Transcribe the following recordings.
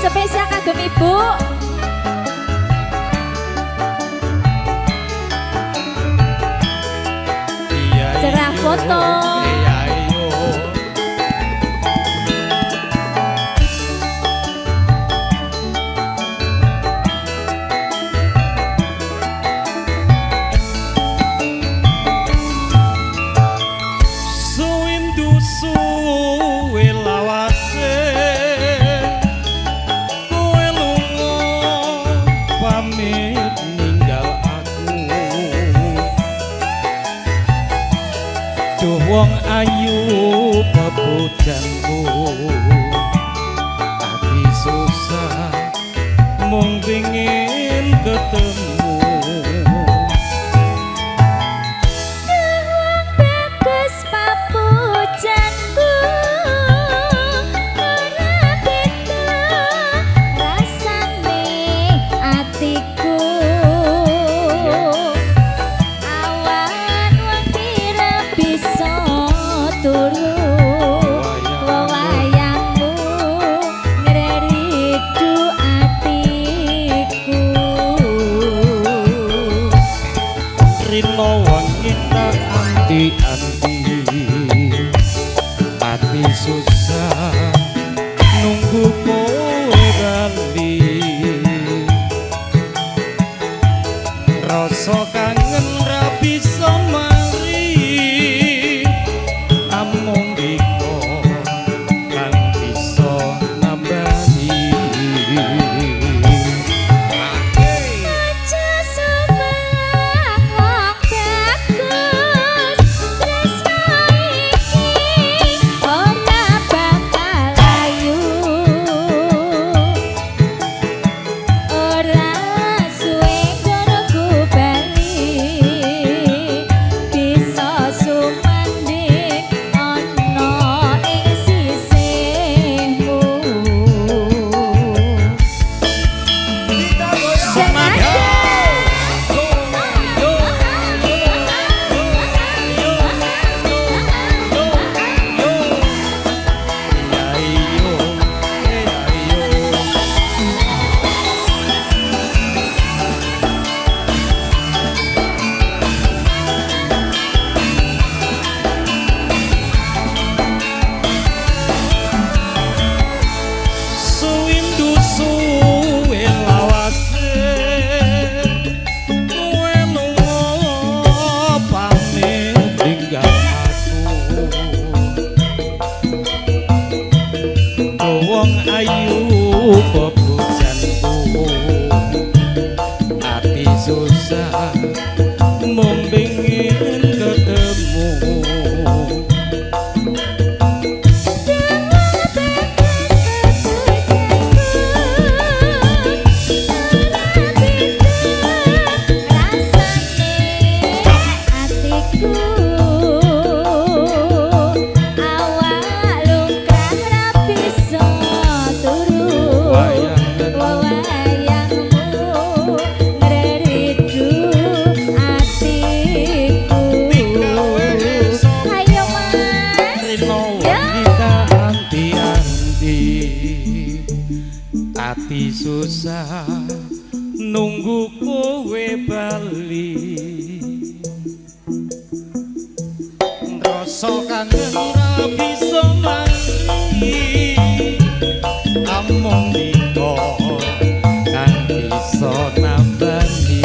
Spesial kagem ibu. Cerah foto. Wong ayu bebujanku ati susah mung pengin ketemu Wong bagus papujanku ora beda rasane atiku awan wong kira bisa turu wewayangmu ngreridu atiku rino wanita anti-anti ati susah nunggu kowe bali rasa kangen ra bisa mari amung iko kang bisa nambani aja sebelah wong bagus tresno iki ora bakal ayu ora suwe kono ku bali bisa sumanding ana ing sisihmu ayu bebujanku ati susah mung pengin ketemu ati susah nunggu kowe bali rasa kangen ora bisa mari amung diko kang bisa nambani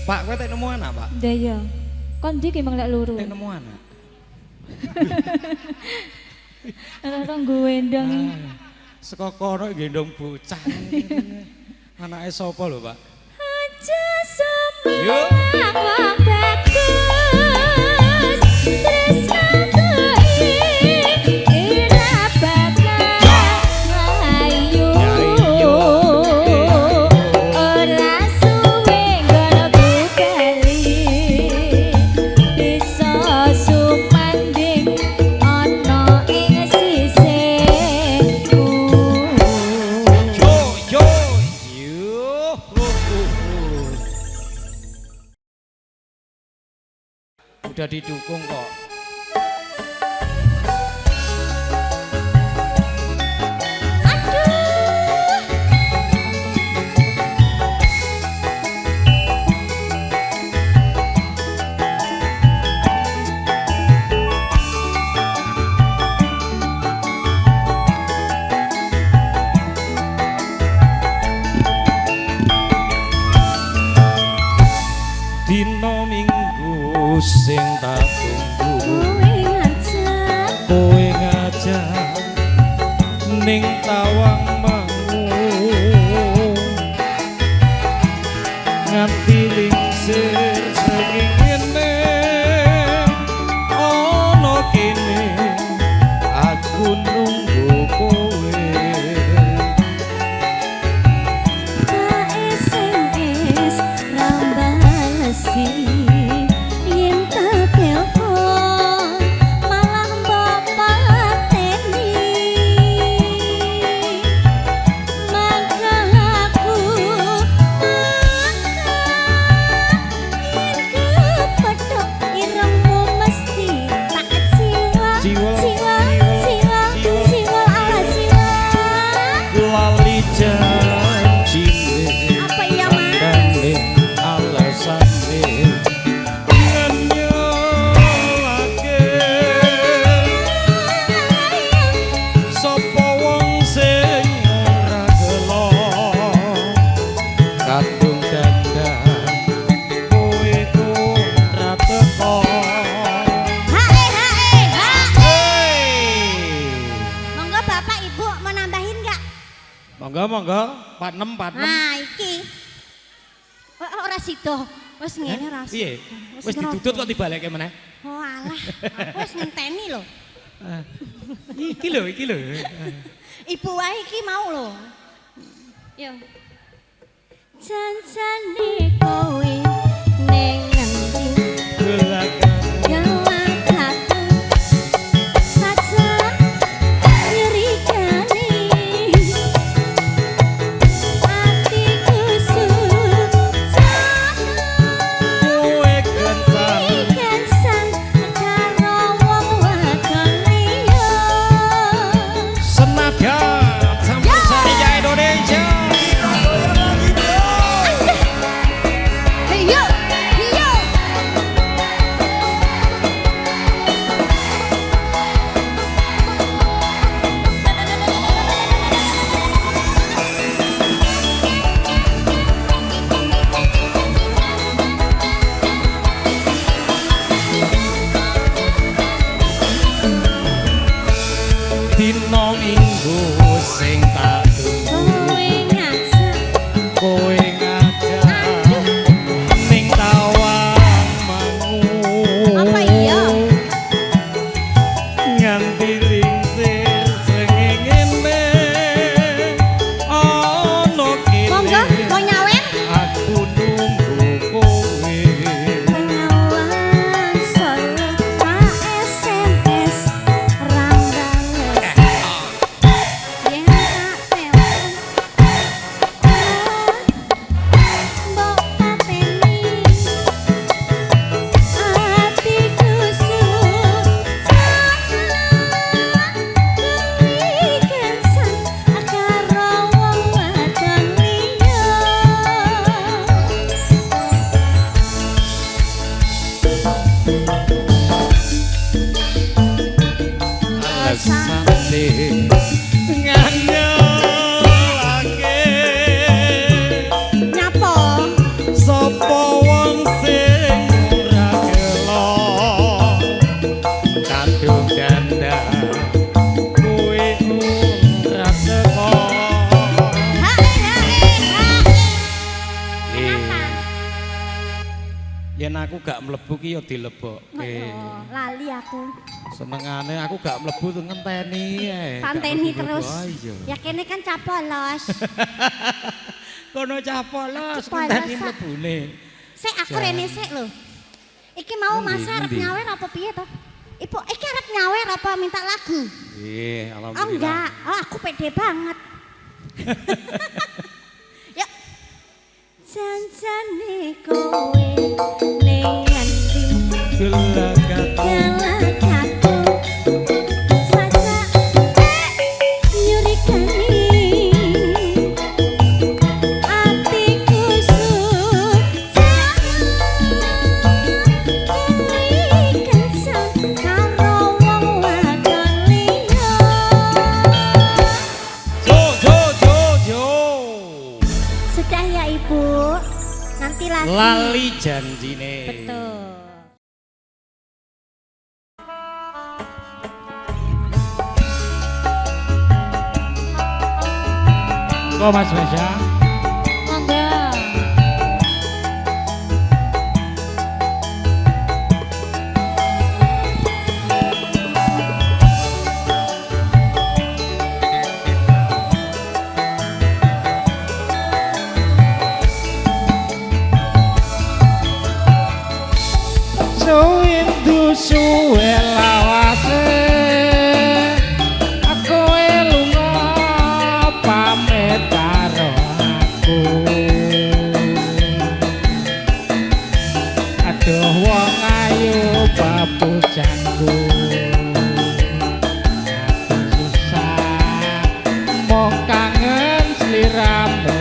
Pak kowe tek nemu anak Pak ndak ya kon ndi ki mang lek luru tek nemu anak orang gendong saka kono gendong bocah anake sapa lho Pak aja semua Yuk. Udah didukung kok. Dino minggu sing tak tunggu kowe ngajak ning tawang mangu nganti lingsir saking ngene ana kene aku nunggu kowe yen tak telepon malah mbok pateni maka aku yen kepethuk irengmu mesti tak jiwa ala jiwa lali janjine apa ya mas alasane nyolake sapa wong sing ora gelo kadung dandan kowe ora teko monggo bapak ibu mau nambahin nggak? monggo 46 Nah iki ora sida wis ngene ora piye wis ditutut kok dibalekke meneh oh alah wis ngenteni lho iki lho ibu wae iki mau lho yo janjane kowe ning ngendi gelakan gelagaku saja nyerikane atiku susah kowe kencan senadyan sampai saya Indonesia dino minggu sing tak tunggu kowe ngajak ning tawang mangu apa iya nganti lingsir sengengene ana kene monggo mau nyawer aku nunggu kowe pengawan solo SMS rambales yen tak telepon mbok pateni atiku susah kelikan sang karo wong wadon liya alasane nganyelake nyapa sapa wong sing ora gelo kadung dandan kowe ora teko yen aku gak mlebu ki ya dilebokke lali aku senengane aku gak mlebu tuh ngenteni ae panteni terus iya ya kene kan capolos kono capolos Capolos, ngenteni Sak. mlebune sik aku rene sik lho iki mau Ngendi, Mas arep ngendi? nyawer apa piye to Ibu iki arep nyawer apa minta lagu alhamdulillah oh enggak oh aku pede banget yuk janjane kowe ning ngendi gelagaku lali janjine. Betul. Kok Mas Mesya? Monggo. Suwe lawase aku lunga pamit karo aku aduh wong ayu babujangku aku susah mong kangen sliramu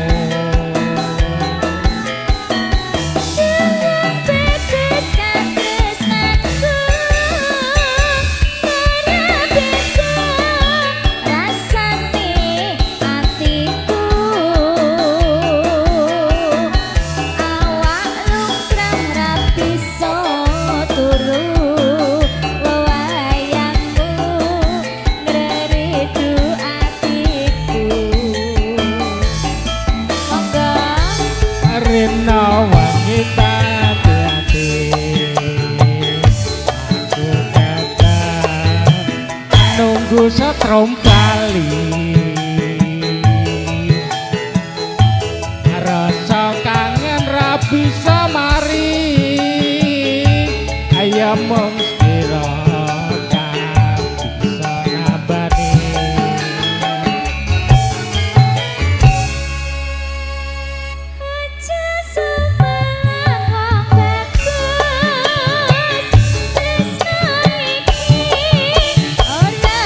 setrum kali rasa kangen ra bisa mari ayo mung sira kan bisa nabani aja semangat bagus tresno iki ora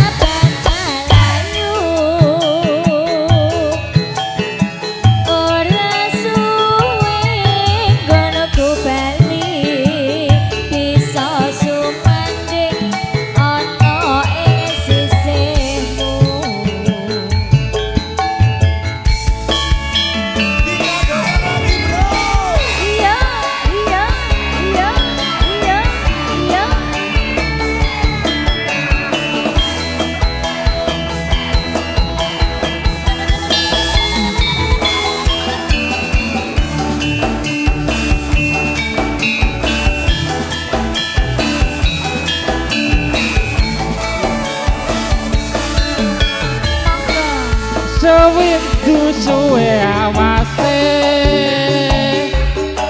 sewindu suwe awase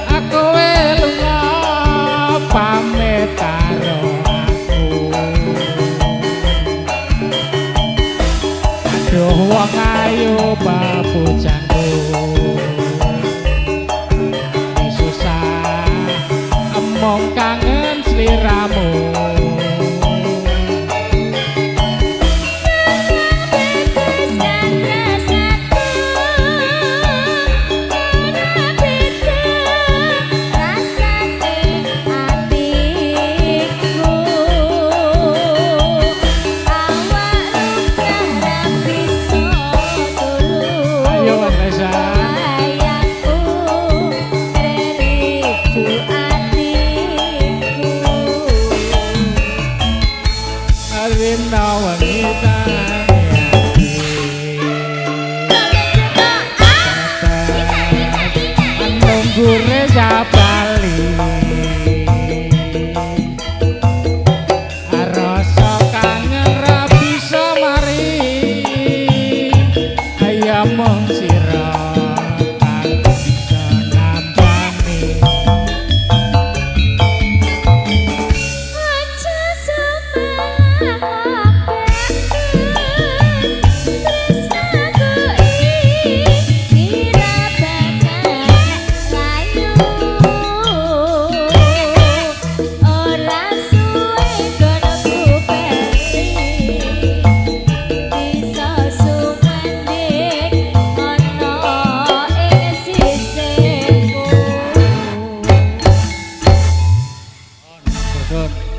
aku lunga pamit karo aku aduh wong ayu babujangku susah emong kangen sliramu Don.